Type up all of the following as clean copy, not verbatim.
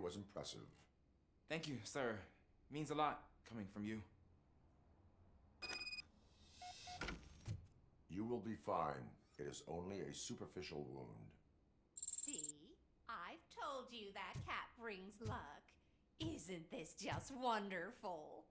was impressive. Thank you, sir. Means a lot coming from you. You will be fine. It is only a superficial wound. See? I've told you that cat brings luck. Isn't this just wonderful?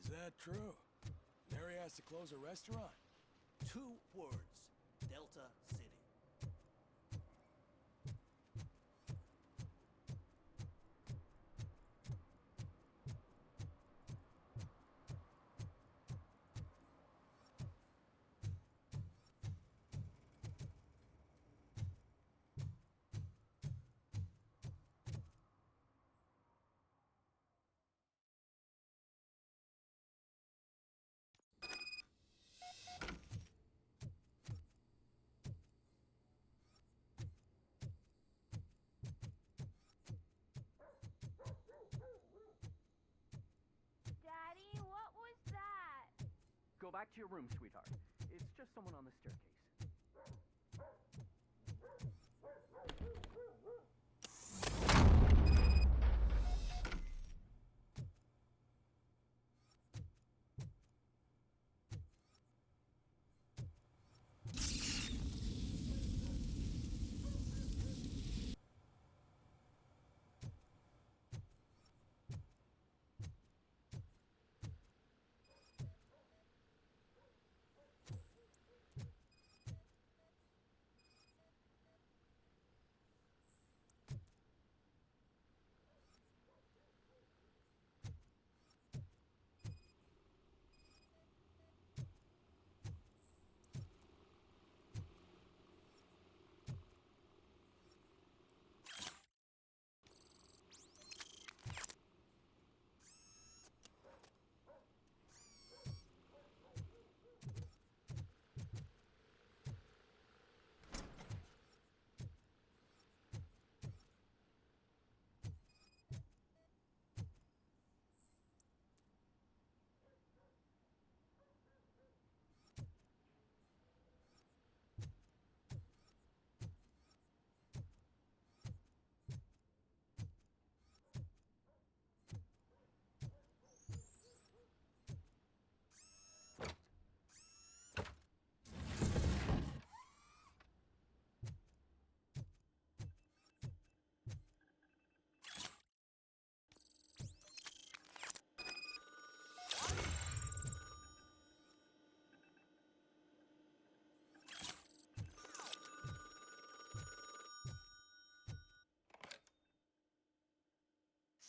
Is that true? Mary has to close a restaurant? 2 words. Delta City. Daddy, what was that? Go back to your room, sweetheart. It's just someone on the staircase.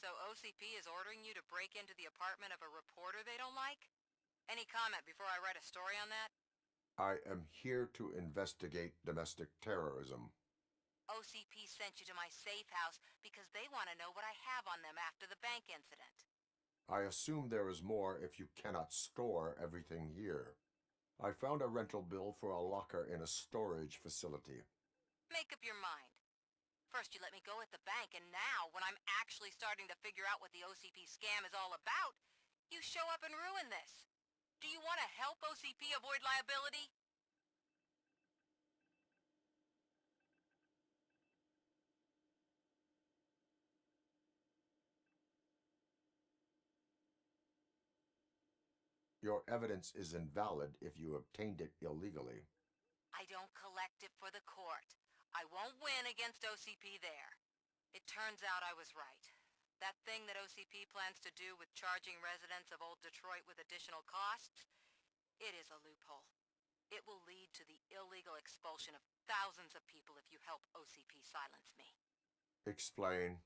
So OCP is ordering you to break into the apartment of a reporter they don't like? Any comment before I write a story on that? I am here to investigate domestic terrorism. OCP sent you to my safe house because they want to know what I have on them after the bank incident. I assume there is more if you cannot store everything here. I found a rental bill for a locker in a storage facility. Make up your mind. First you let me go at the bank, and now, when I'm actually starting to figure out what the OCP scam is all about, you show up and ruin this. Do you want to help OCP avoid liability? Your evidence is invalid if you obtained it illegally. I don't collect it for the court. I won't win against OCP there. It turns out I was right. That thing that OCP plans to do with charging residents of Old Detroit with additional costs, it is a loophole. It will lead to the illegal expulsion of thousands of people if you help OCP silence me. Explain.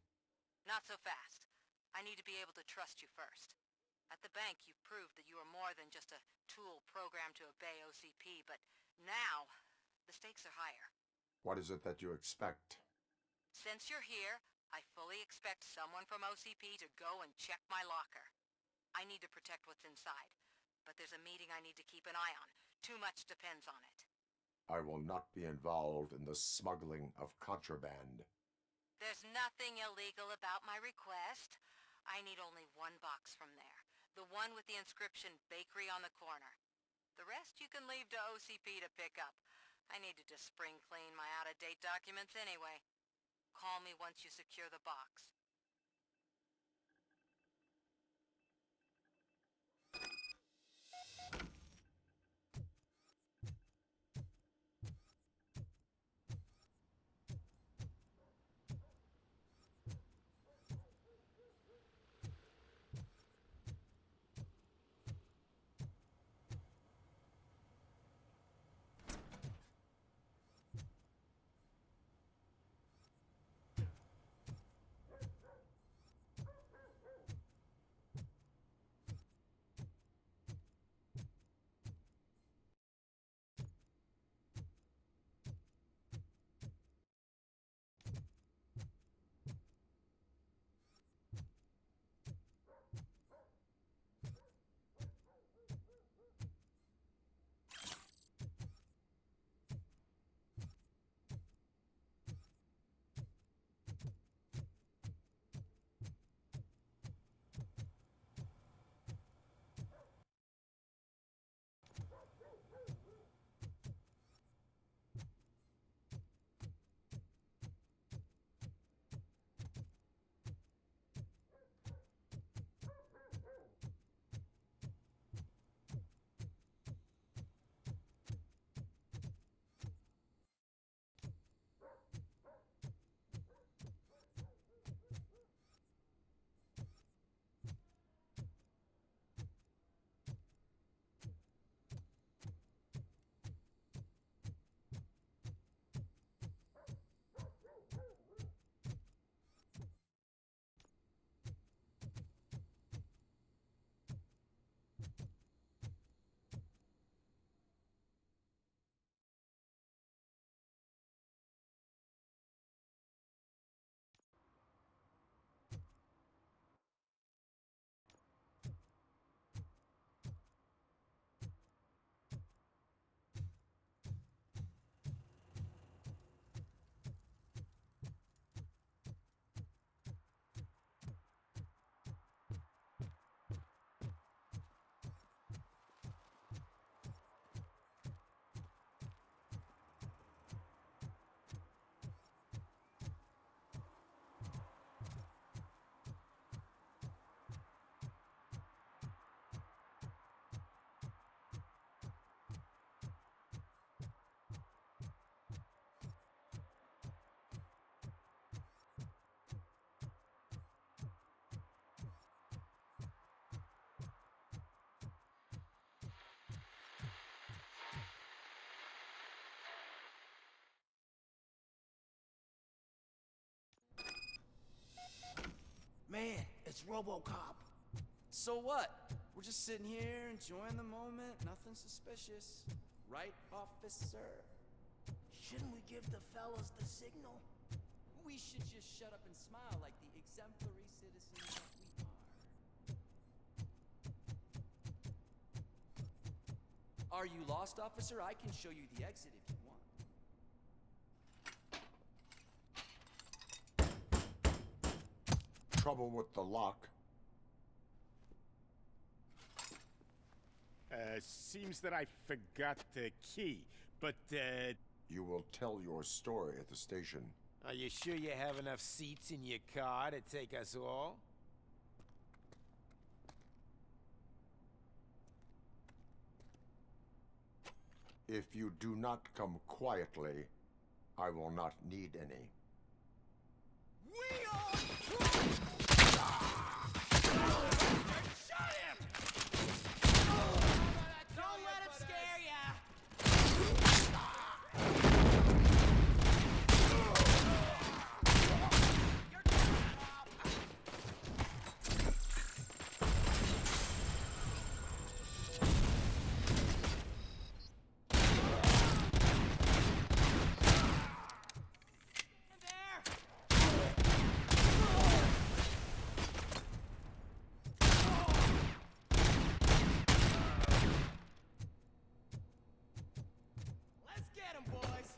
Not so fast. I need to be able to trust you first. At the bank, you've proved that you are more than just a tool programmed to obey OCP, but now, the stakes are higher. What is it that you expect? Since you're here, I fully expect someone from OCP to go and check my locker. I need to protect what's inside, but there's a meeting I need to keep an eye on. Too much depends on it. I will not be involved in the smuggling of contraband. There's nothing illegal about my request. I need only one box from there. The one with the inscription Bakery on the corner. The rest you can leave to OCP to pick up. I need to just spring clean my out-of-date documents anyway. Call me once you secure the box. It's Robocop. So what? We're just sitting here enjoying the moment, nothing suspicious. Right, officer? Shouldn't we give the fellas the signal? We should just shut up and smile like the exemplary citizens that we are. Are you lost, officer? I can show you the exit if you want. Trouble with the lock. Seems that I forgot the key, but, You will tell your story at the station. Are you sure you have enough seats in your car to take us all? If you do not come quietly, I will not need any. We are Shut him! Don't let it scare ya! Let's get him, boys!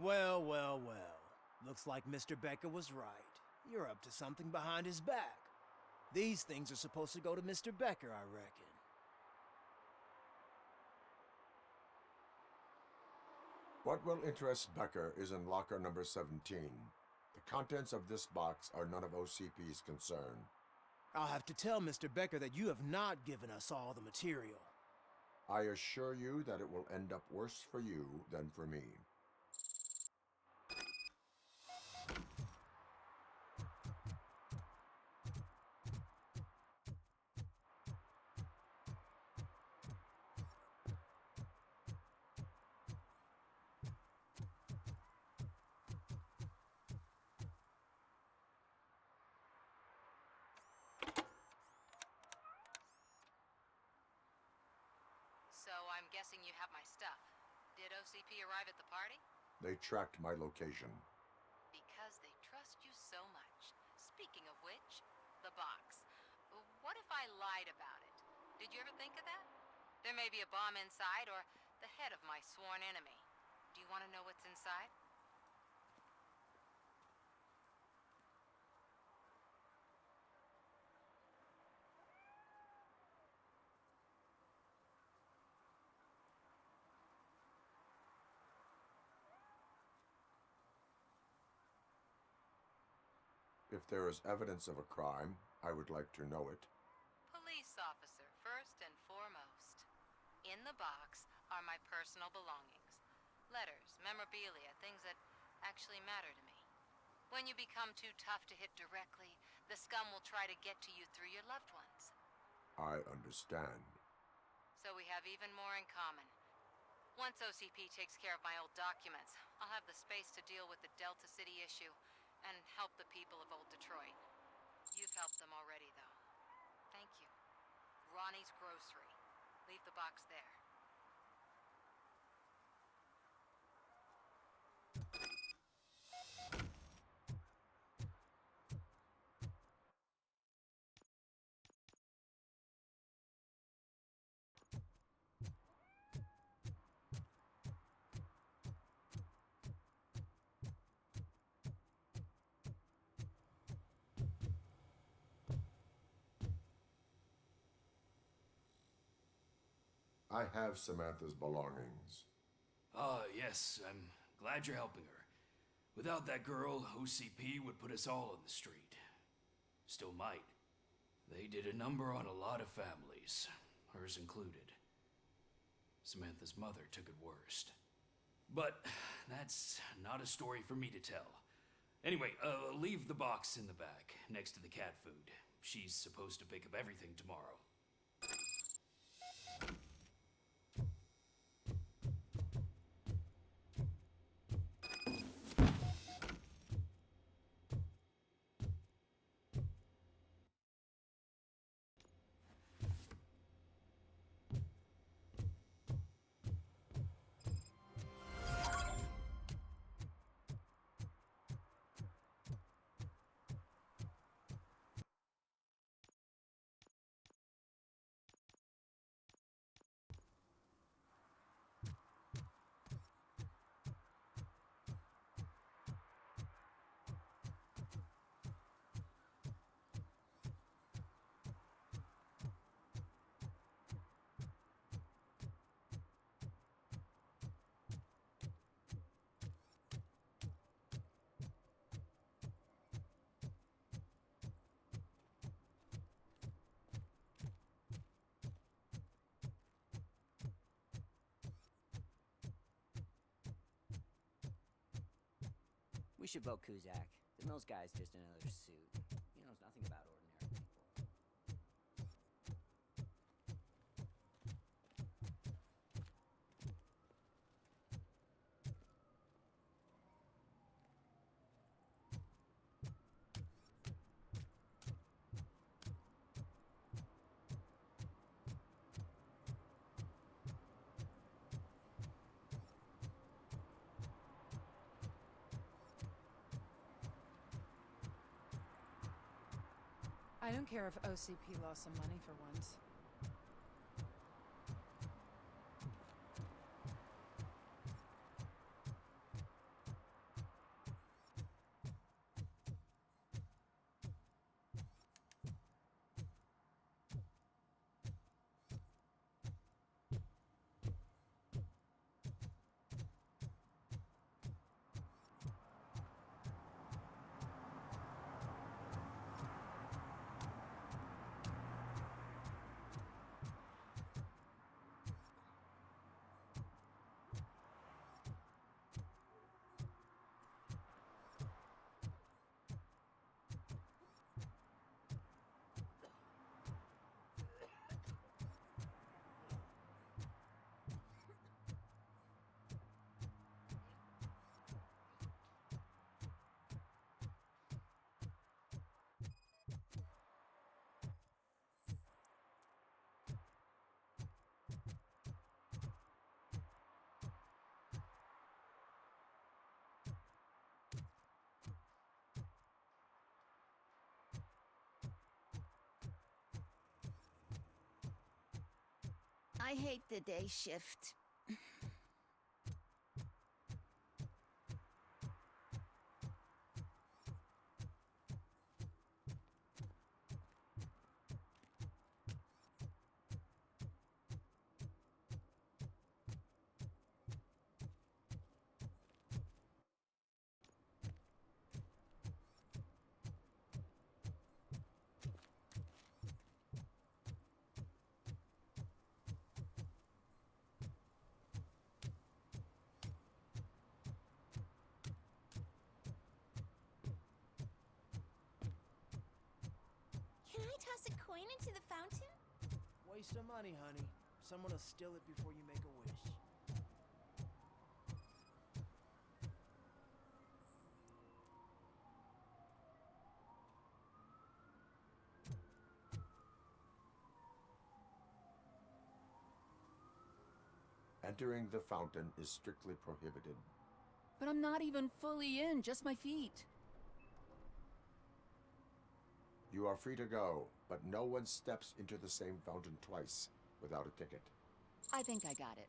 Well, well, well. Looks like Mr. Becker was right. You're up to something behind his back. These things are supposed to go to Mr. Becker, I reckon. What will interest Becker is in locker number 17. The contents of this box are none of OCP's concern. I'll have to tell Mr. Becker that you have not given us all the material. I assure you that it will end up worse for you than for me. guessing you have my stuff. Did OCP arrive at the party? They tracked my location. Because they trust you so much. Speaking of which, the box. What if I lied about it? Did you ever think of that? There may be a bomb inside or the head of my sworn enemy. Do you want to know what's inside? If there is evidence of a crime, I would like to know it. Police officer, first and foremost. In the box are my personal belongings. Letters, memorabilia, things that actually matter to me. When you become too tough to hit directly, the scum will try to get to you through your loved ones. I understand. So we have even more in common. Once OCP takes care of my old documents, I'll have the space to deal with the Delta City issue and help the people of Old Detroit. You've helped them already, though. Thank you. Ronnie's Grocery. Leave the box there. I have Samantha's belongings. Yes, I'm glad you're helping her. Without that girl, OCP would put us all on the street. Still might. They did a number on a lot of families, hers included. Samantha's mother took it worst. But that's not a story for me to tell. Anyway, leave the box in the back, next to the cat food. She's supposed to pick up everything tomorrow. We should vote Kuzak. The Mills guy's just another suit. He knows nothing about ordinary people. I don't care if OCP lost some money for once. I hate the day shift. Can I toss a coin into the fountain? Waste of money, honey. Someone will steal it before you make a wish. Entering the fountain is strictly prohibited. But I'm not even fully in, just my feet. You are free to go, but no one steps into the same fountain twice without a ticket. I think I got it.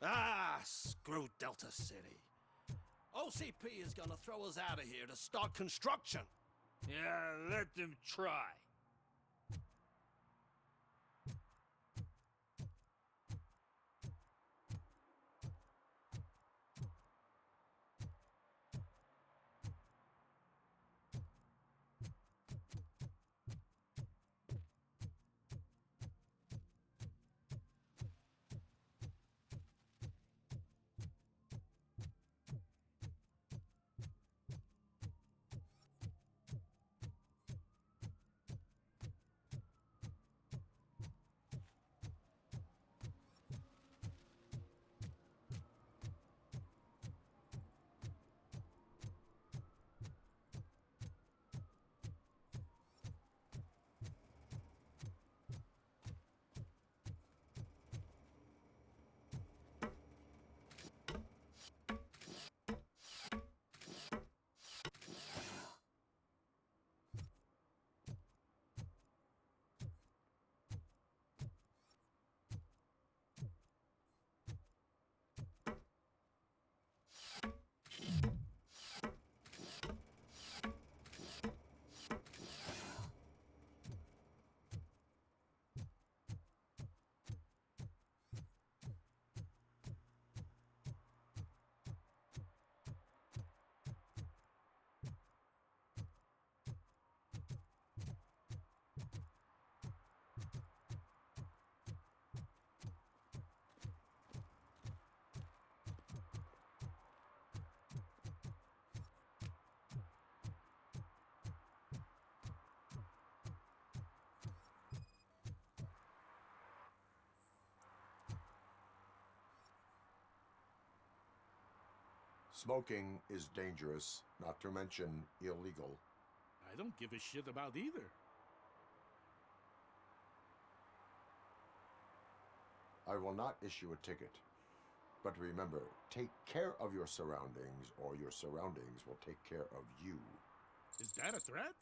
Ah, screw Delta City. OCP is gonna throw us out of here to start construction. Yeah, let them try. Smoking is dangerous, not to mention illegal. I don't give a shit about either. I will not issue a ticket. But remember, take care of your surroundings, or your surroundings will take care of you. Is that a threat?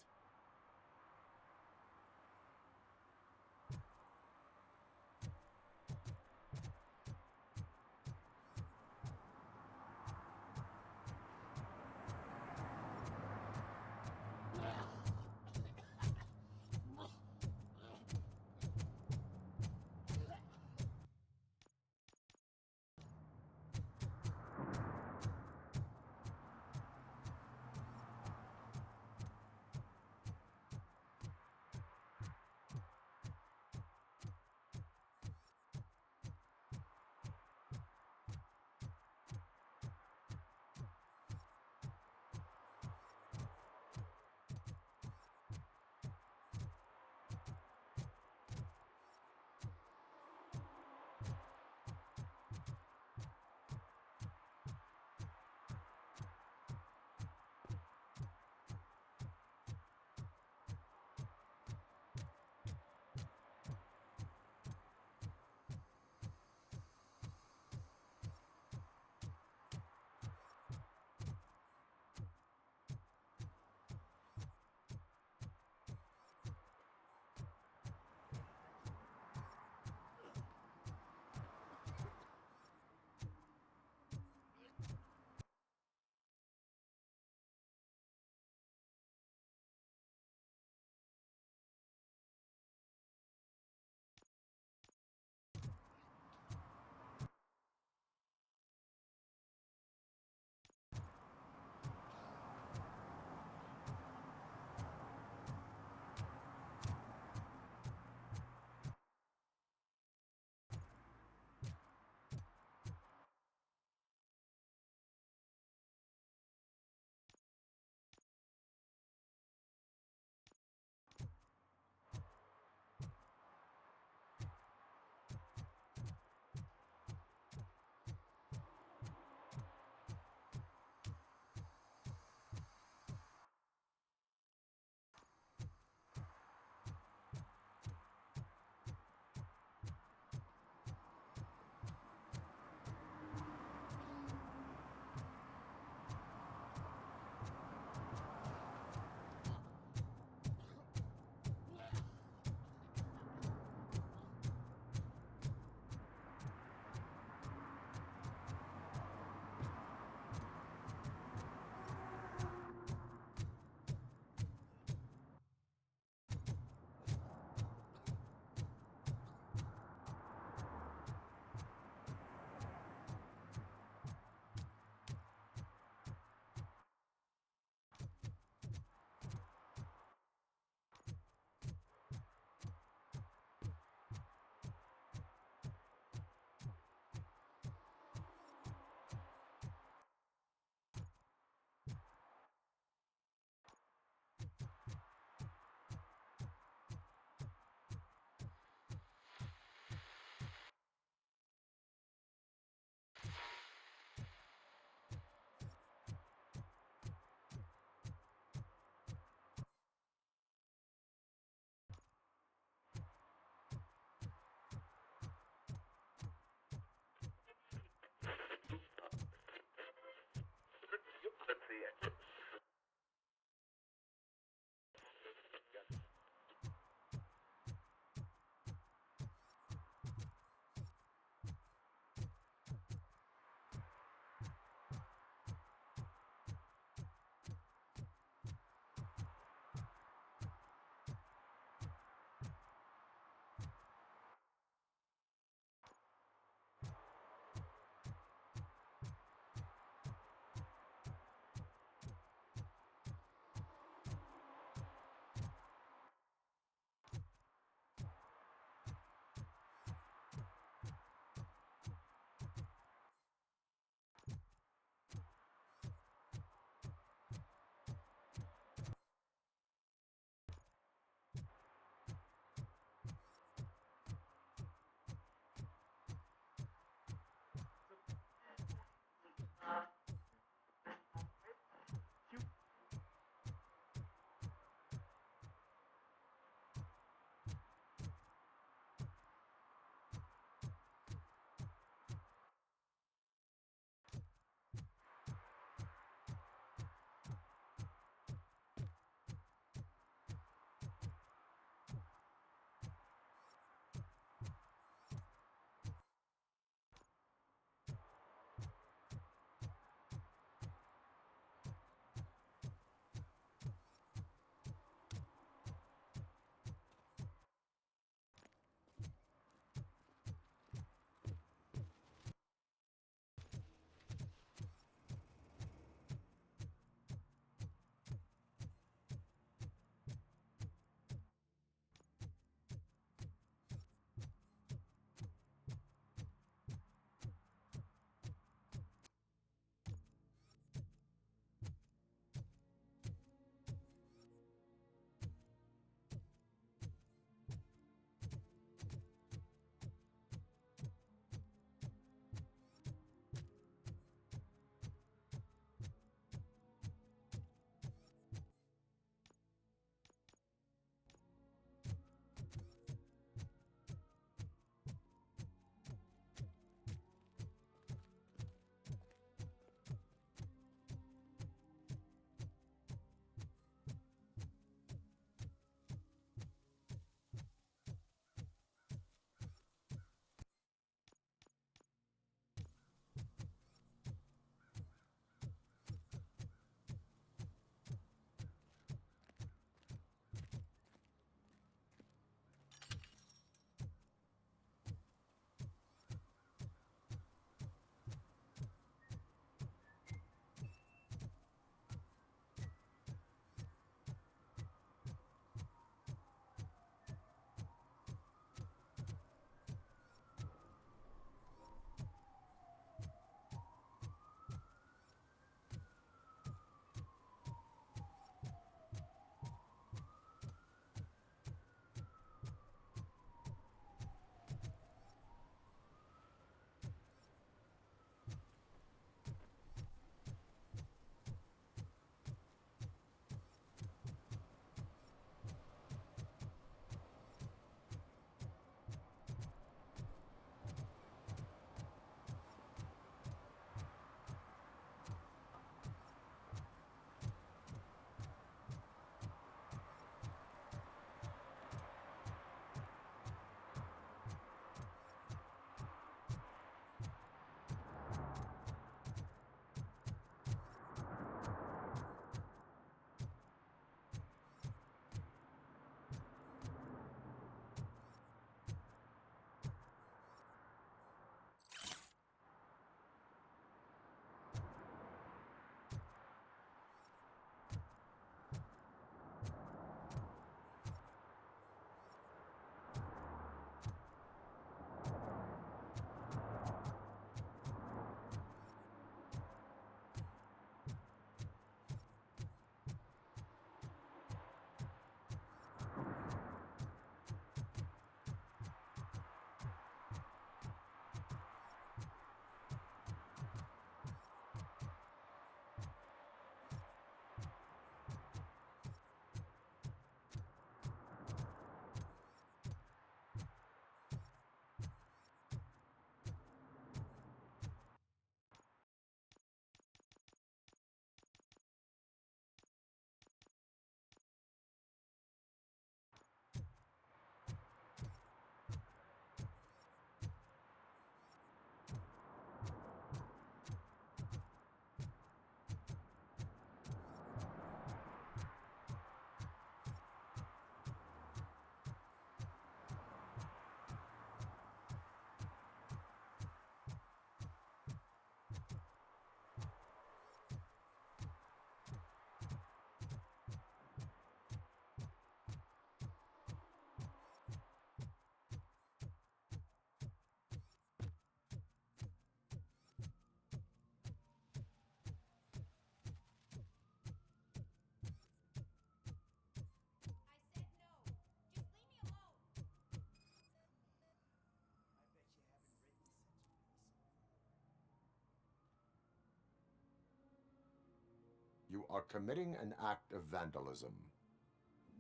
You are committing an act of vandalism.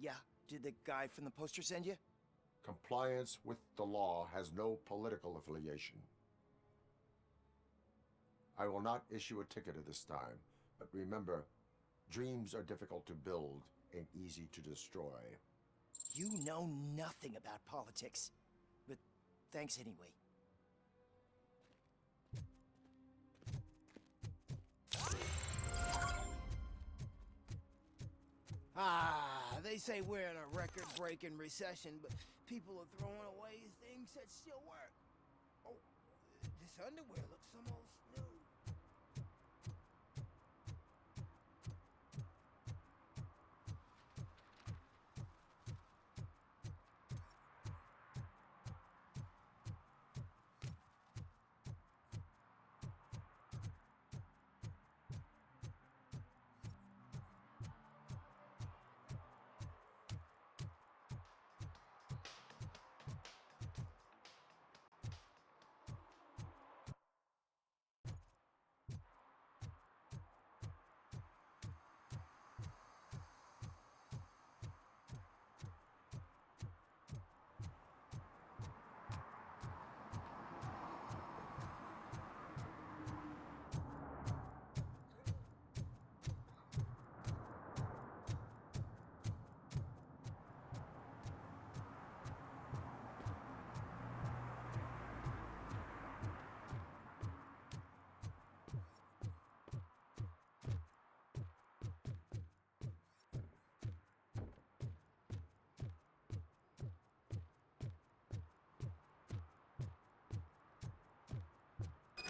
Yeah, did the guy from the poster send you? Compliance with the law has no political affiliation. I will not issue a ticket at this time, but remember, dreams are difficult to build and easy to destroy. You know nothing about politics. But thanks anyway. They say we're in a record-breaking recession, but people are throwing away things that still work. Oh, this underwear looks almost new.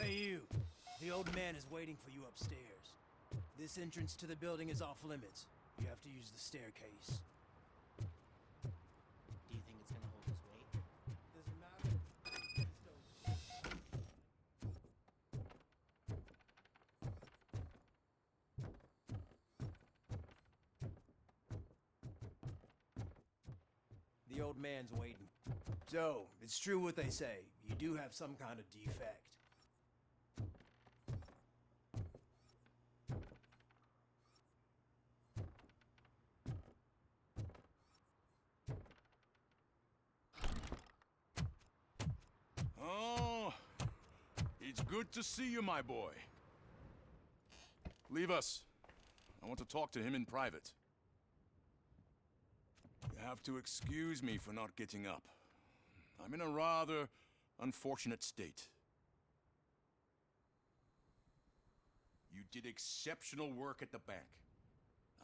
Hey you, the old man is waiting for you upstairs. This entrance to the building is off limits. You have to use the staircase. Do you think it's gonna hold his weight? Doesn't matter. The old man's waiting. So, it's true what they say. You do have some kind of defect. Oh, it's good to see you, my boy. Leave us. I want to talk to him in private. You have to excuse me for not getting up. I'm in a rather unfortunate state. You did exceptional work at the bank.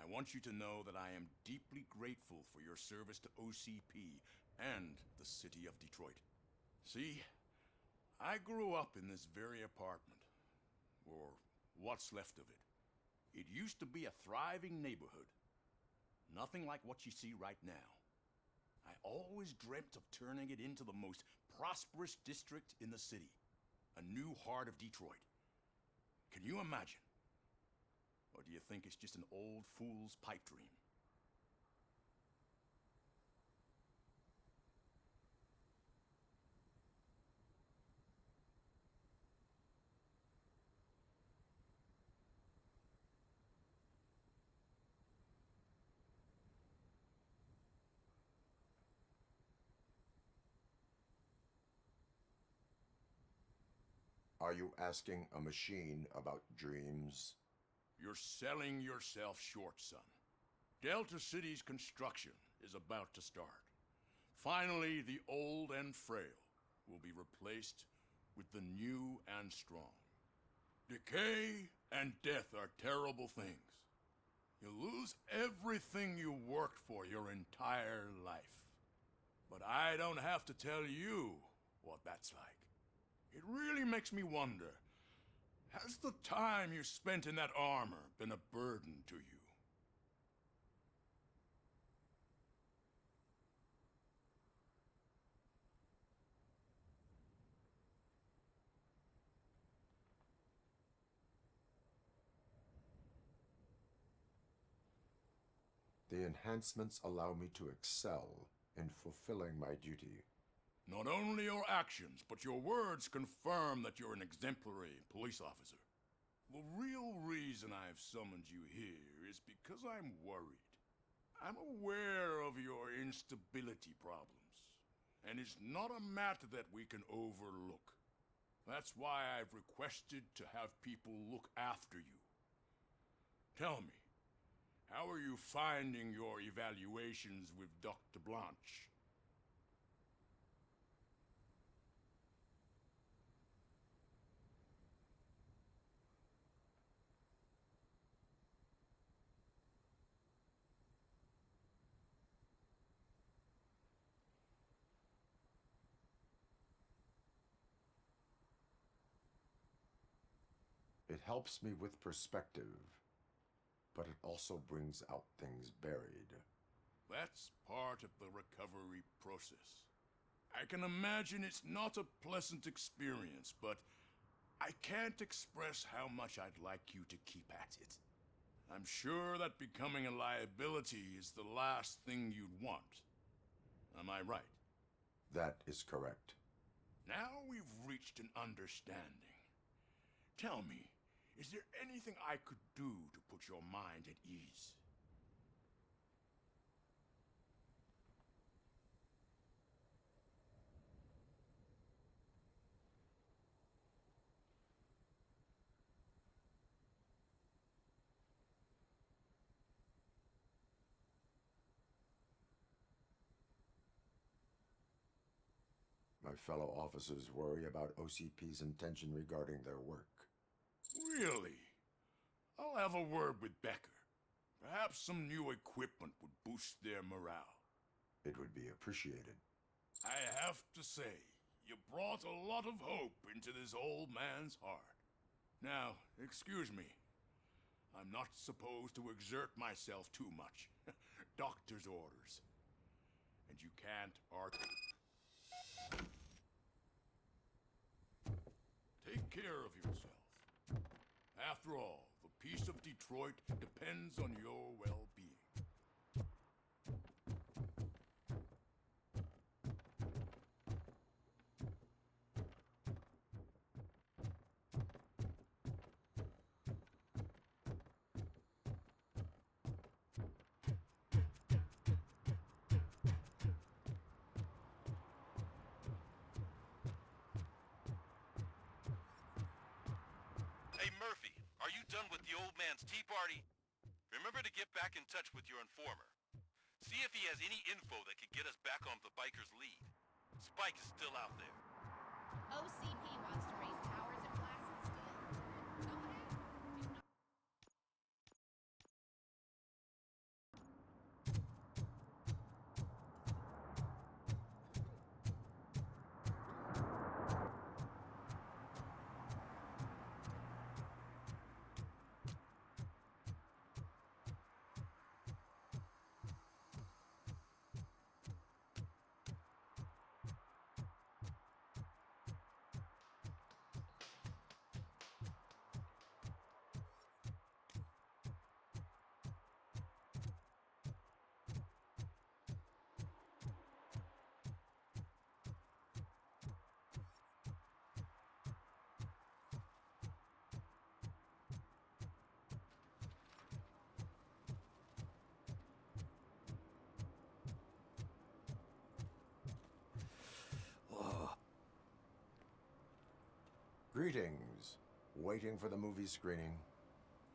I want you to know that I am deeply grateful for your service to OCP and the city of Detroit. See, I grew up in this very apartment, or what's left of it. It used to be a thriving neighborhood. Nothing like what you see right now. I always dreamt of turning it into the most prosperous district in the city. A new heart of Detroit. Can you imagine? Or do you think it's just an old fool's pipe dream? Are you asking a machine about dreams? You're selling yourself short, son. Delta City's construction is about to start. Finally, the old and frail will be replaced with the new and strong. Decay and death are terrible things. You lose everything you worked for your entire life. But I don't have to tell you what that's like. It really makes me wonder, has the time you spent in that armor been a burden to you? The enhancements allow me to excel in fulfilling my duty. Not only your actions, but your words confirm that you're an exemplary police officer. The real reason I've summoned you here is because I'm worried. I'm aware of your instability problems, and it's not a matter that we can overlook. That's why I've requested to have people look after you. Tell me, how are you finding your evaluations with Dr. Blanche? It helps me with perspective, but it also brings out things buried. That's part of the recovery process. I can imagine it's not a pleasant experience, but I can't express how much I'd like you to keep at it. I'm sure that becoming a liability is the last thing you'd want. Am I right? That is correct. Now we've reached an understanding. Tell me, is there anything I could do to put your mind at ease? My fellow officers worry about OCP's intention regarding their work. Really? I'll have a word with Becker. Perhaps some new equipment would boost their morale. It would be appreciated. I have to say, you brought a lot of hope into this old man's heart. Now, excuse me. I'm not supposed to exert myself too much. Doctor's orders. And you can't argue. Take care of yourself. After all, the peace of Detroit depends on your well-being. Hey, Murphy, are you done with the old man's tea party? Remember to get back in touch with your informer. See if he has any info that could get us back on the biker's lead. Spike is still out there. OCP wants to raise towers in Placid still. Go ahead. Just not Greetings. Waiting for the movie screening.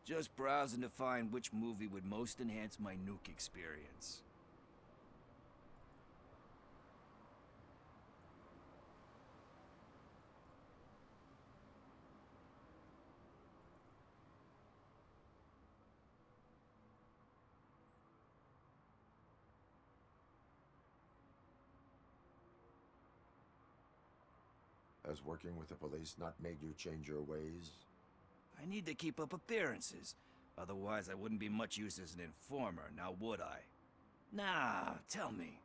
Just browsing to find which movie would most enhance my nuke experience. Has working with the police not made you change your ways? I need to keep up appearances. Otherwise, I wouldn't be much use as an informer, now would I? Nah, tell me.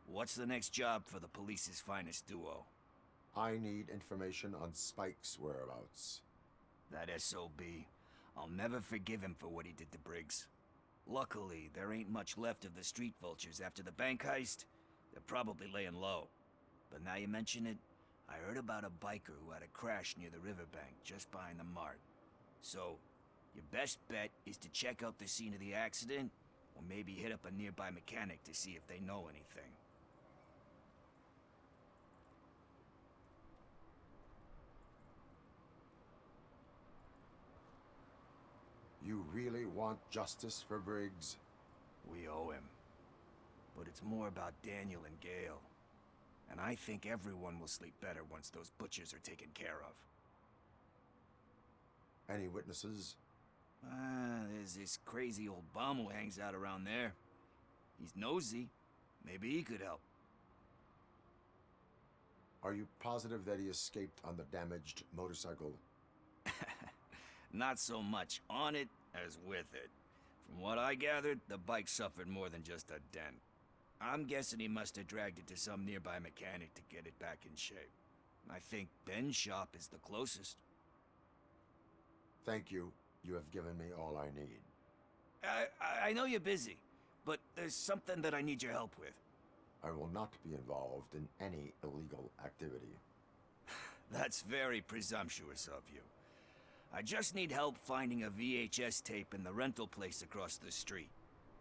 What's the next job for the police's finest duo? I need information on Spike's whereabouts. That SOB. I'll never forgive him for what he did to Briggs. Luckily, there ain't much left of the street vultures after the bank heist. They're probably laying low. But now you mention it, I heard about a biker who had a crash near the riverbank just behind the mart. So, your best bet is to check out the scene of the accident, or maybe hit up a nearby mechanic to see if they know anything. You really want justice for Briggs? We owe him. But it's more about Daniel and Gale. And I think everyone will sleep better once those butchers are taken care of. Any witnesses? There's this crazy old bum who hangs out around there. He's nosy. Maybe he could help. Are you positive that he escaped on the damaged motorcycle? Not so much on it as with it. From what I gathered, the bike suffered more than just a dent. I'm guessing he must have dragged it to some nearby mechanic to get it back in shape. I think Ben's shop is the closest. Thank you. You have given me all I need. I know you're busy, but there's something that I need your help with. I will not be involved in any illegal activity. That's very presumptuous of you. I just need help finding a VHS tape in the rental place across the street.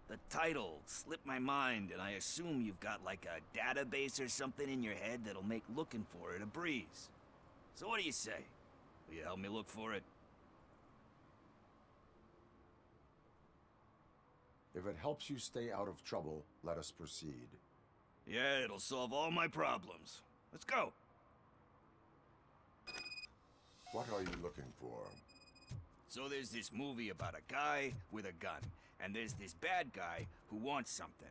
The title slipped my mind, and I assume you've got like a database or something in your head that'll make looking for it a breeze. So what do you say? Will you help me look for it? If it helps you stay out of trouble, let us proceed. Yeah, it'll solve all my problems. Let's go! What are you looking for? So there's this movie about a guy with a gun, and there's this bad guy who wants something.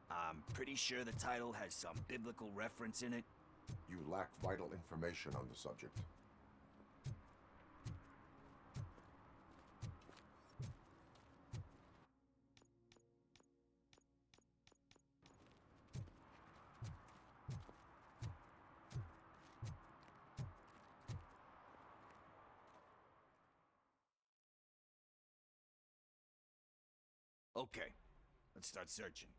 I'm pretty sure the title has some biblical reference in it. You lack vital information on the subject. Okay, let's start searching.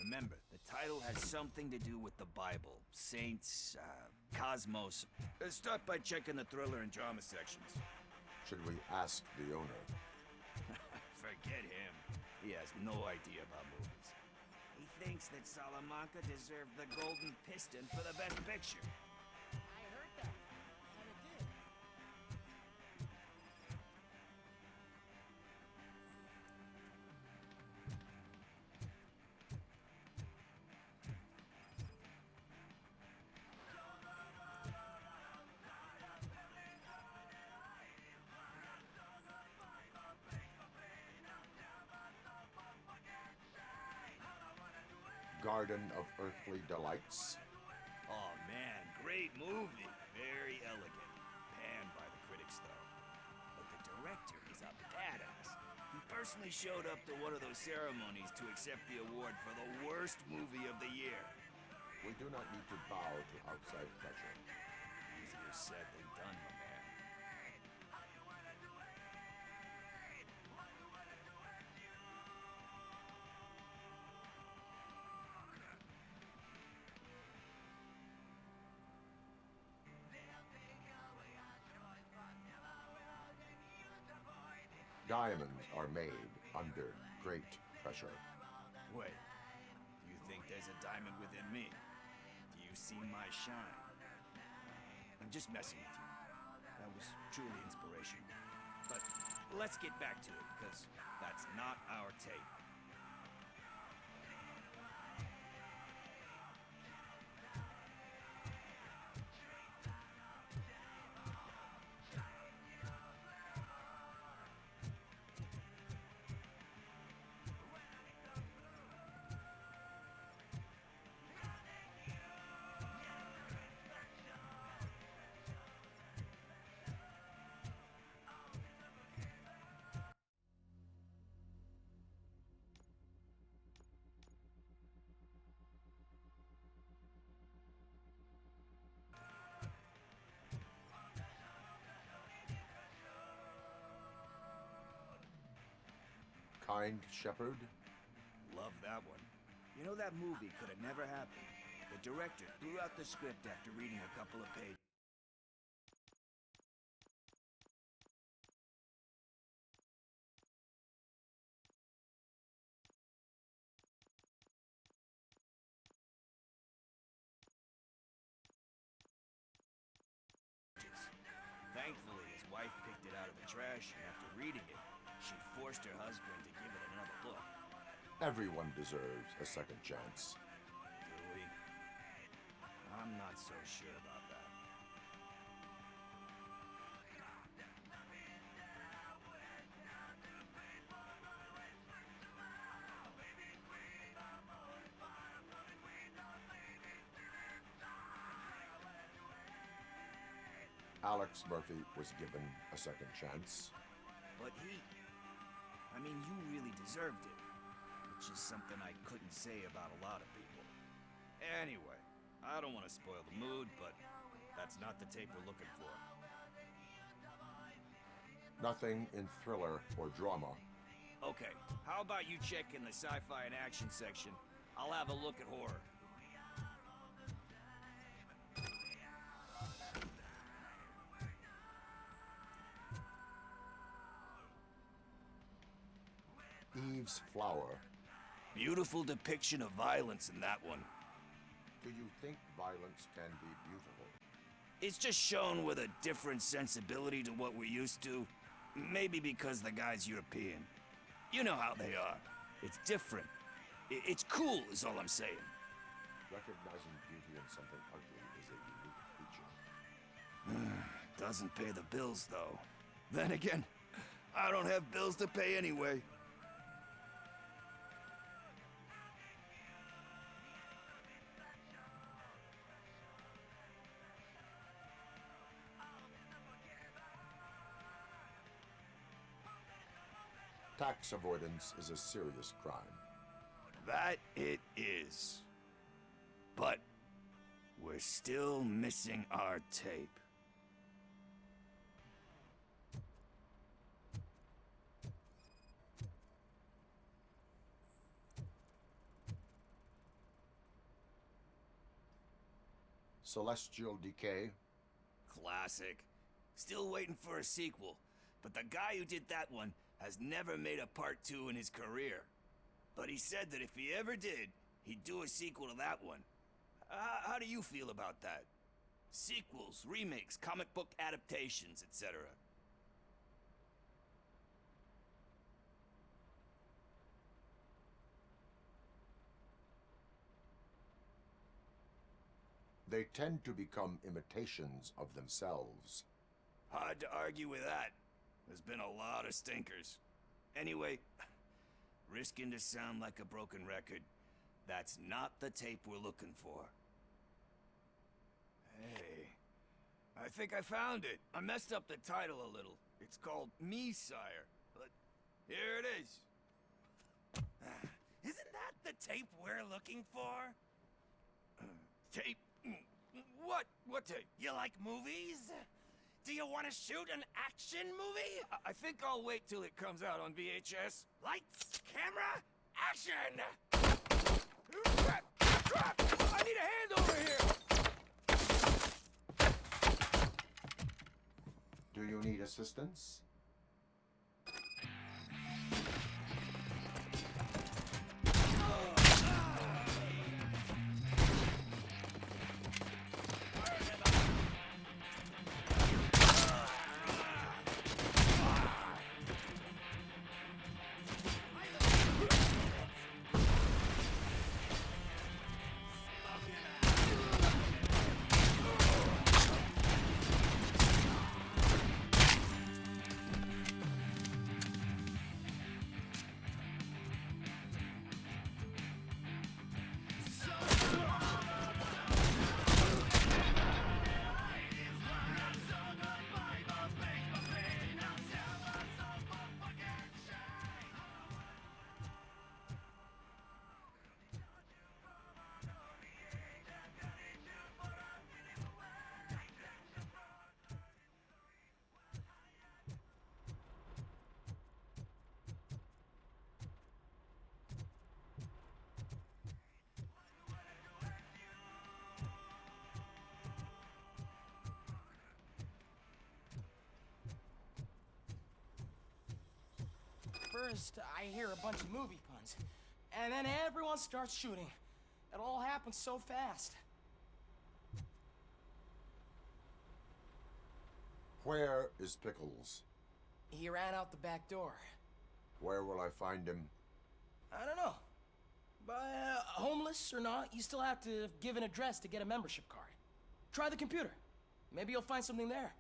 Remember, the title has something to do with the Bible, saints, cosmos. Let's start by checking the thriller and drama sections. Should we ask the owner? Forget him. He has no idea about movies. He thinks that Salamanca deserved the Golden Piston for the best picture. I heard that, and it did. Garden of Earthly Delights? Oh man, great movie. Very elegant. Panned by the critics though. But the director is a badass. He personally showed up to one of those ceremonies to accept the award for the worst movie of the year. We do not need to bow to outside pressure. Easier said than done, my man. Diamonds are made under great pressure. Wait, do you think there's a diamond within me? Do you see my shine? I'm just messing with you. That was truly inspirational. But let's get back to it, because that's not our tape. Kind Shepherd? Love that one. You know, that movie could have never happened. The director threw out the script after reading a couple of pages. impression after reading it, she forced her husband to give it another look. Everyone deserves a second chance. Do we? I'm not so sure about that. Alex Murphy was given a second chance. But I mean, you really deserved it. Which is something I couldn't say about a lot of people. Anyway, I don't want to spoil the mood, but that's not the tape we're looking for. Nothing in thriller or drama. Okay, how about you check in the sci-fi and action section? I'll have a look at horror. Eve's Flower. Beautiful depiction of violence in that one. Do you think violence can be beautiful? It's just shown with a different sensibility to what we're used to. Maybe because the guy's European. You know how they are. It's different. It's cool, is all I'm saying. Recognizing beauty in something ugly is a unique feature. Doesn't pay the bills, though. Then again, I don't have bills to pay anyway. Tax avoidance is a serious crime. That it is. But we're still missing our tape. Celestial Decay. Classic. Still waiting for a sequel. But the guy who did that one has never made a part 2 in his career. But he said that if he ever did, he'd do a sequel to that one. How do you feel about that? Sequels, remakes, comic book adaptations, etc. They tend to become imitations of themselves. Hard to argue with that. There's been a lot of stinkers. Anyway, risking to sound like a broken record, that's not the tape we're looking for. Hey, I think I found it. I messed up the title a little. It's called Me, Sire. But here it is. Isn't that the tape we're looking for? Tape? What tape? You like movies? Do you want to shoot an action movie? I think I'll wait till it comes out on VHS. Lights, camera, action! Crap! I need a hand over here! Do you need assistance? First, I hear a bunch of movie puns, and then everyone starts shooting. It all happens so fast. Where is Pickles? He ran out the back door. Where will I find him? I don't know. But homeless or not, you still have to give an address to get a membership card. Try the computer. Maybe you'll find something there.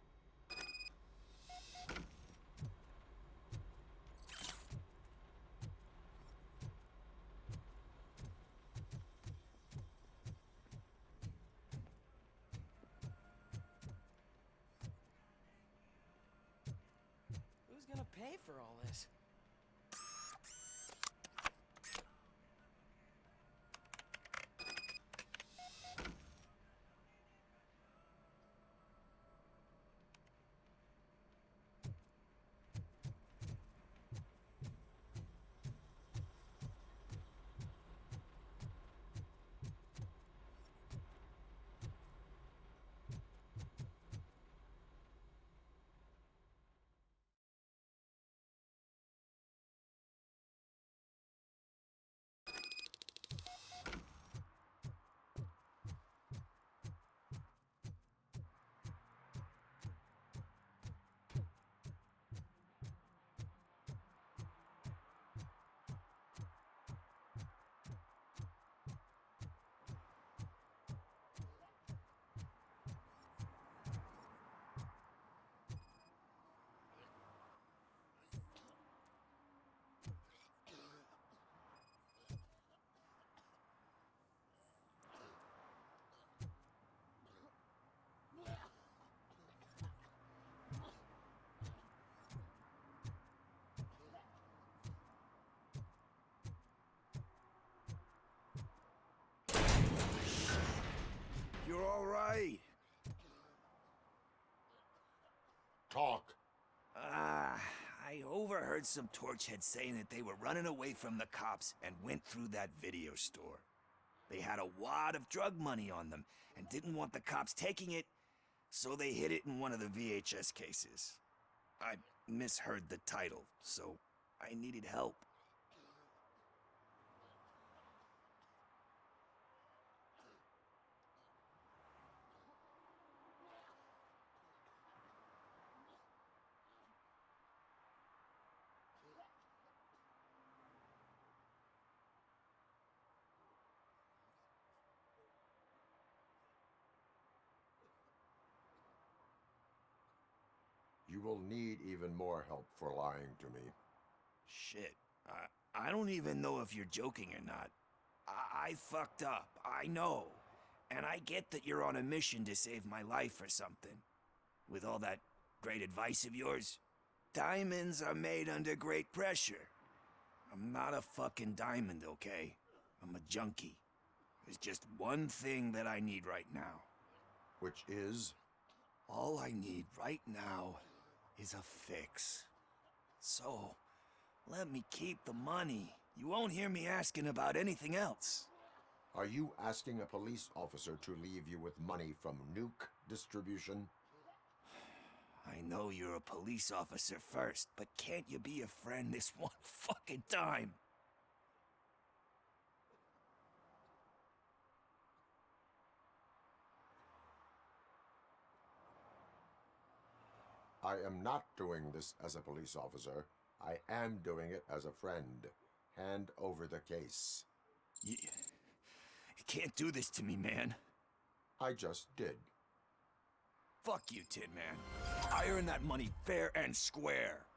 Who's gonna pay for all this? You're all right. Talk. I overheard some torchheads saying that they were running away from the cops and went through that video store. They had a wad of drug money on them and didn't want the cops taking it, so they hid it in one of the VHS cases. I misheard the title, so I needed help. You will need even more help for lying to me. Shit. I don't even know if you're joking or not. I fucked up, I know. And I get that you're on a mission to save my life or something. With all that great advice of yours. Diamonds are made under great pressure. I'm not a fucking diamond, okay? I'm a junkie. There's just one thing that I need right now. Which is? All I need right now is a fix. So, let me keep the money. You won't hear me asking about anything else. Are you asking a police officer to leave you with money from nuke distribution? I know you're a police officer first, but can't you be a friend this one fucking time? I am not doing this as a police officer. I am doing it as a friend. Hand over the case. You can't do this to me, man. I just did. Fuck you, Tin Man. I earned that money fair and square.